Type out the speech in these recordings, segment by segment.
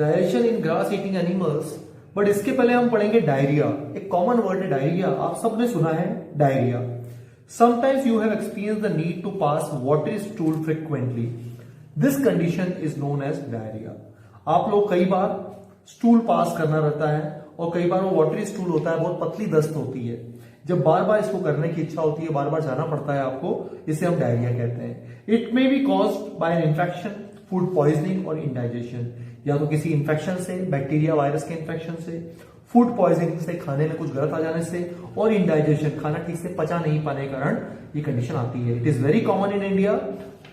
Digestion in grass eating animals, but इसके पहले हम पढ़ेंगे डायरिया। एक कॉमन वर्ड है डायरिया, आप सबने सुना है diarrhoea. Sometimes you have experience the need to pass watery stool frequently, this condition is known as diarrhoea. आप लोग कई बार स्टूल पास करना रहता है और कई बार वो वाटरी स्टूल होता है, बहुत पतली दस्त होती है, जब बार बार इसको करने की इच्छा होती है, बार बार जाना पड़ता है आपको, इसे हम डायरिया कहते हैं। It may be caused by an infection, food poisoning और इंडाइजेशन, या तो किसी इन्फेक्शन से, बैक्टीरिया वायरस के इन्फेक्शन से, फूड पॉइजनिंग से, खाने में कुछ गलत आ जाने से, और इंडाइजेशन, खाना ठीक से पचा नहीं पाने के कारण ये कंडीशन आती है। It is very common in India,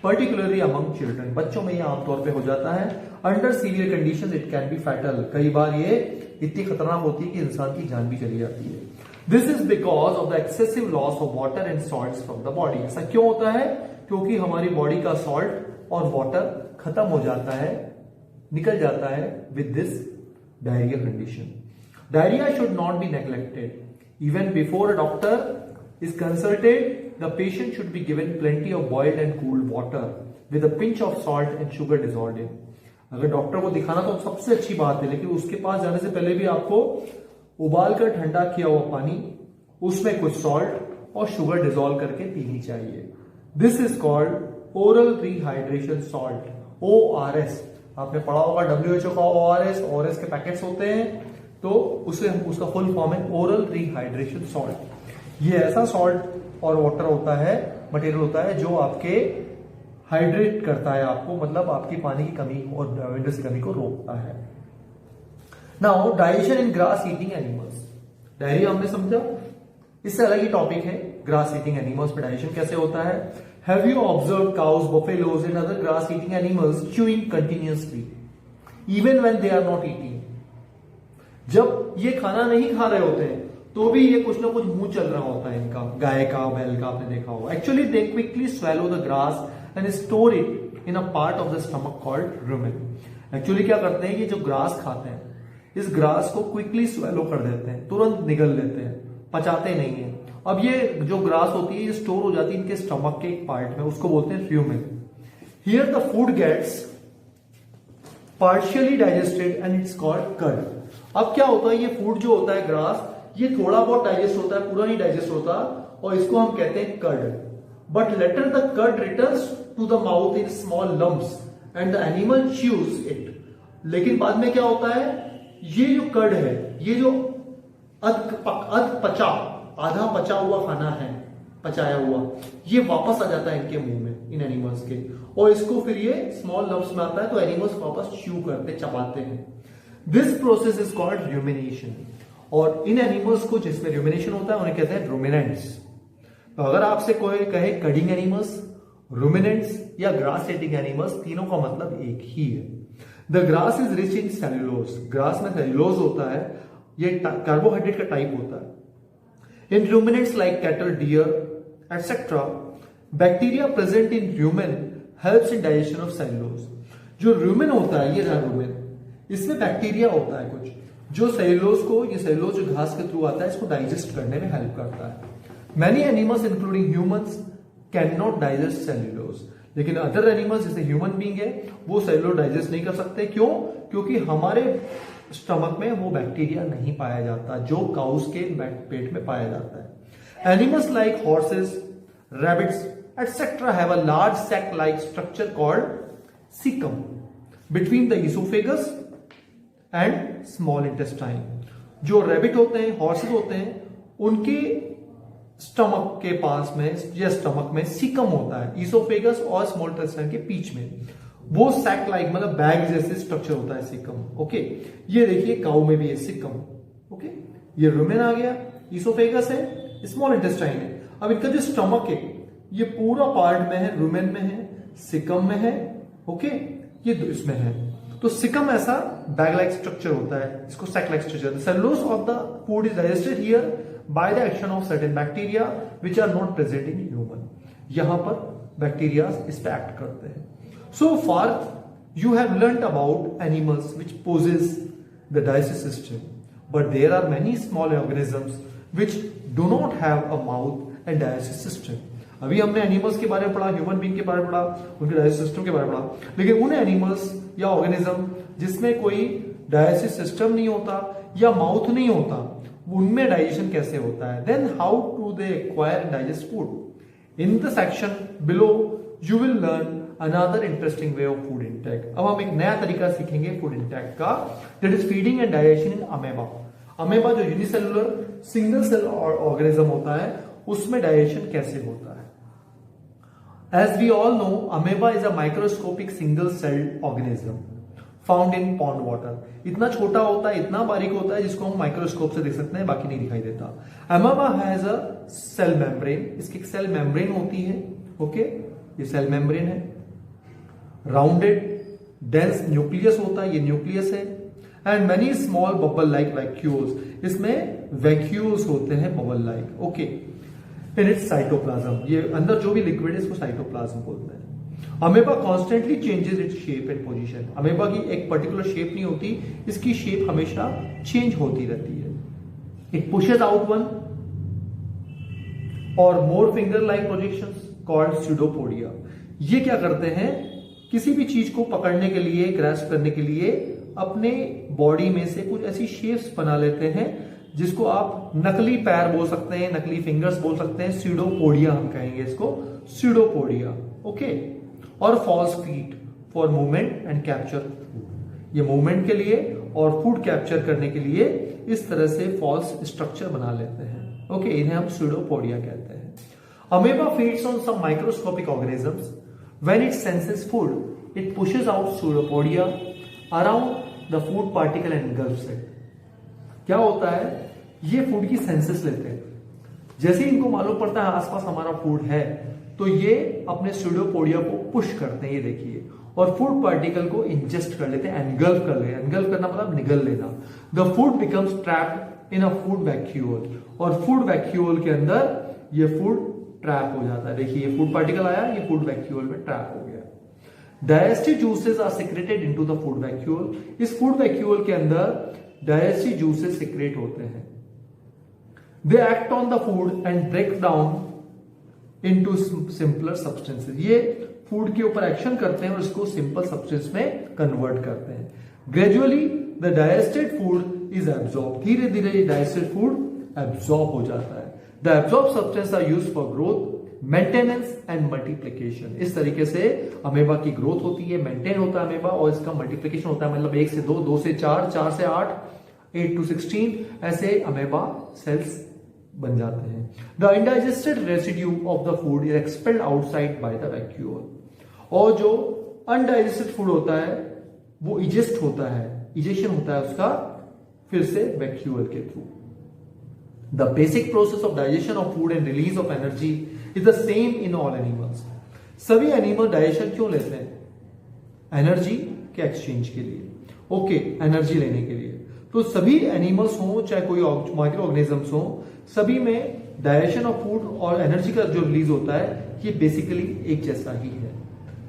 particularly among children, बच्चों में ये आमतौर पे हो जाता है। Under severe conditions it can be fatal, कई बार ये इतनी खतरनाक होती है कि इंसान की जान भी चली जाती है। This is because of the excessive loss of water and salts from the body. ऐसा क्यों होता है? क्योंकि हमारी बॉडी का सॉल्ट और वाटर खत्म हो जाता है, निकल जाता है with this diarrhoea condition. Diarrhoea should not be neglected. Even before a doctor is consulted, the patient should be given plenty of boiled and cooled water with a pinch of salt and sugar dissolved in. अगर doctor को दिखाना तो सबसे अच्छी बात है, लेकिन उसके पास जाने से पहले भी आपको उबालकर ठंडा किया हुआ पानी, उसमें कुछ सॉल्ट और शुगर डिजोल्व करके पीनी चाहिए। This is called oral rehydration salt, ORS। आपने पढ़ा होगा WHO का ORS के पैकेट्स होते हैं, तो उसे उसका फुल फॉर्म है ओरल रिहाइड्रेशन सॉल्ट। ये ऐसा सॉल्ट और वाटर होता है, मटेरियल होता है जो आपके हाइड्रेट करता है आपको, मतलब आपकी पानी की कमी और मिनरल्स की कमी को रोकता है। Now digestion in grass eating animals, diarrhoea हमने समझा, इससे अलग ही टॉपिक है ग्रास ईटिंग एनिमल्स में डाइजेशन कैसे होता है। Have you observe cows, buffaloes and other grass eating animals chewing continuously even when they are not eating? जब ये खाना नहीं खा रहे होते हैं तो भी ये कुछ ना कुछ मुंह चल रहा होता है इनका, गाय का, बैल का, आपने देखा होगा। Actually they quickly swallow the grass and store it in a part of the stomach called rumen. Actually क्या करते हैं, ये जो ग्रास खाते हैं, इस ग्रास को क्विकली स्वेलो कर देते हैं, तुरंत निगल लेते हैं, पचाते नहीं है। अब ये जो ग्रास होती है ये स्टोर हो जाती है इनके स्टमक के एक पार्ट में, उसको बोलते हैं rumen. Here the food gets partially digested and it's called curd. अब क्या होता है, ये फूड जो होता है ग्रास, ये थोड़ा बहुत डाइजेस्ट होता है, पूरा नहीं डाइजेस्ट होता, और इसको हम कहते हैं curd. But later the curd returns to the mouth in small lumps and the animal chews it. लेकिन बाद में क्या होता है, ये जो कर्ड है, ये जो आधा पचा हुआ खाना है, पचाया हुआ, ये वापस आ जाता है इनके मुंह में, इन एनिमल्स के, और इसको फिर ये स्मॉल लम्प्स में आता है, तो एनिमल्स वापस च्यू करते, चबाते हैं। This process is called rumination. और इन एनिमल्स को जिसमें रूमिनेशन होता है उन्हें कहते हैं रूमिनेंट्स। तो अगर आपसे कोई कहे कडिंग एनिमल्स, रूमिनेंट्स या ग्रास ईटिंग एनिमल्स, तीनों का मतलब एक ही है। The grass is rich in cellulose, grass में सेल्यूलोज होता है, ये कार्बोहाइड्रेट का टाइप होता है। In ruminants like cattle, deer etcetera, bacteria present in rumen helps in digestion of cellulose. जो रूमेन होता है, ये रहा रूमेन, इसमें बैक्टीरिया होता है कुछ, जो सेल्यूलोज को, ये सेल्यूलोज जो घास के थ्रू आता है, इसको डाइजेस्ट करने में हेल्प करता है। Many animals including humans can not digest cellulose, लेकिन अदर एनिमल्स जैसे ह्यूमन बीइंग है, वो सेल्यूलोज डाइजेस्ट नहीं कर सकते। क्यों? क्योंकि हमारे स्टमक में वो बैक्टीरिया नहीं पाया जाता जो काउस के पेट में पाया जाता है। Animals like horses, rabbits etcetera have a large sac like structure called caecum between the oesophagus and small intestine. जो रैबिट होते हैं, हॉर्सेस होते हैं, उनके स्टमक के पास में या स्टमक में सीकम होता है, इसोफेगस और स्मॉल इंटेस्टाइन के बीच में, वो सैक लाइक मतलब बैग जैसे स्ट्रक्चर होता है सीकम। ओके, ये देखिए काऊ में भी है सीकम। ओके, ये रुमेन आ गया, इसोफेगस है, स्मॉल इंटेस्टाइन है। अब इनका जो स्टमक है, ये पूरा पार्ट में है, रुमेन में है, सीकम में है। ओके, ये इसमें है। तो सिकम ऐसा बैग लाइक स्ट्रक्चर होता है, इसको sac like structure. Cellulose of the food is digested here by the action of certain bacteria which are not present in human. यहां पर बैक्टीरिया इस पे एक्ट करते हैं। So far you have learned about animals which possess the digestive system, but there are many small organisms which do not have a mouth and digestive system. अभी हमने animals के बारे में पढ़ा, ह्यूमन बीइंग के बारे में पढ़ा, उनके डाइजेस्टिव सिस्टम के बारे में पढ़ा, लेकिन उन एनिमल्स या ऑर्गेनिज्म जिसमें कोई डाइजेस्टिव सिस्टम नहीं होता या माउथ नहीं होता, उनमें डाइजेशन कैसे होता है, then how to they acquire and digest food. In the section below you will learn another interesting way of food intake. अब हम एक नया तरीका सीखेंगे फूड इंटेक का, that is feeding and digestion in amoeba. Amoeba जो unicellular single cell organism होता है, उसमें डाइजेशन कैसे होता है। As we all know, amoeba is a microscopic single-celled organism found in pond water. इतना छोटा होता है, इतना बारीक होता है जिसको हम माइक्रोस्कोप से देख सकते हैं, बाकी नहीं दिखाई देता। Amoeba has a cell membrane. इसकी एक सेल मेम्ब्रेन होती है, ओके, ये सेल मेम्ब्रेन है। राउंडेड डेंस न्यूक्लियस होता है, ये न्यूक्लियस है। And many small bubble like vacuoles, इसमें वैक्यूल्स होते हैं bubble like, okay. In its cytoplasm, ये अंदर जो भी लिक्विड है इसको साइटोप्लाज्म बोलते हैं। Amoeba constantly changes its shape and position. Amoeba की एक पर्टिकुलर शेप नहीं होती, इसकी शेप हमेशा चेंज होती रहती है। It pushes out one or more finger like projections called pseudopodia. ये क्या करते हैं, किसी भी चीज को पकड़ने के लिए, ग्रैस्प करने के लिए अपने बॉडी में से कुछ ऐसी शेप्स बना लेते हैं जिसको आप नकली पैर बोल सकते हैं, नकली फिंगर्स बोल सकते हैं, स्यूडोपोडिया हम कहेंगे इसको, स्यूडोपोडिया, ओके। और false feet for movement and capture food, ये मूवमेंट के लिए और फूड कैप्चर करने के लिए इस तरह से फॉल्स स्ट्रक्चर बना लेते हैं, ओके, इन्हें हम स्यूडोपोडिया कहते हैं। Amoeba feeds on some microscopic organisms. When it senses food it pushes out pseudopodia around the food particle and engulfs it। क्या होता है, ये फूड की सेंसेस लेते हैं, जैसे ही इनको मालूम पड़ता है आसपास हमारा फूड है तो ये अपने स्यूडोपोडिया को पुश करते हैं, ये देखिए, और फूड पार्टिकल को इंजेस्ट कर लेते हैं, एनगल्फ कर लेते हैं। एनगल्फ करना मतलब निगल लेना। The food becomes trapped in a food vacuole, और फूड वैक्यूल के अंदर ये फूड ट्रैप हो जाता है। देखिए ये फूड पार्टिकल आया, ये फूड वैक्यूल में ट्रैप हो गया। Digestive juices are secreted into the food vacuole. इस फूड वैक्यूल के अंदर डाइजेस्टिव जूसेस सिक्रेट होते हैं। They act on the food and break down into simpler substances. ये फूड के ऊपर एक्शन करते हैं और इसको सिंपल सब्सटेंस में कन्वर्ट करते हैं। Gradually the digested food is absorb, धीरे धीरे डाइजेस्टेड फूड एब्जॉर्ब हो जाता है। The absorb substance are used for growth, maintenance and multiplication. इस तरीके से अमेबा की ग्रोथ होती है, मेंटेन होता है अमेबा, और इसका मल्टीप्लिकेशन होता है, मतलब 1 से 2, 2 से 4, 4 से 8, 8 to 16, ऐसे अमेबा सेल्स बन जाते हैं। The undigested residue of the food is expelled outside by the vacuole. और जो अनडाइजेस्टेड फूड होता है वो इजेस्ट होता है, इजेशन होता है उसका फिर से वैक्यूल के through. The basic process of digestion of food and release of energy is the same in all animals. सभी एनिमल डाइजेशन क्यों लेते हैं? एनर्जी के एक्सचेंज के लिए, ओके, एनर्जी लेने के लिए। तो सभी एनिमल्स हों चाहे कोई माइक्रो ऑर्गेनिजम्स हों, सभी में डाइजेशन ऑफ फूड और एनर्जी का जो रिलीज होता है ये बेसिकली एक जैसा ही है,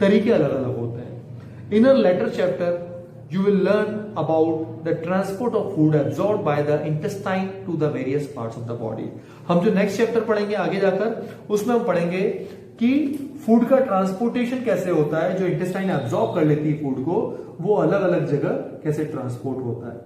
तरीके अलग अलग होते हैं। In a later chapter you will learn about the transport of food absorbed by the intestine to the various parts of the body। हम जो नेक्स्ट चैप्टर पढ़ेंगे आगे जाकर उसमें हम पढ़ेंगे कि फूड का ट्रांसपोर्टेशन कैसे होता है, जो इंटेस्टाइन एब्जॉर्ब कर लेती है फूड को, वो अलग अलग जगह कैसे ट्रांसपोर्ट होता है।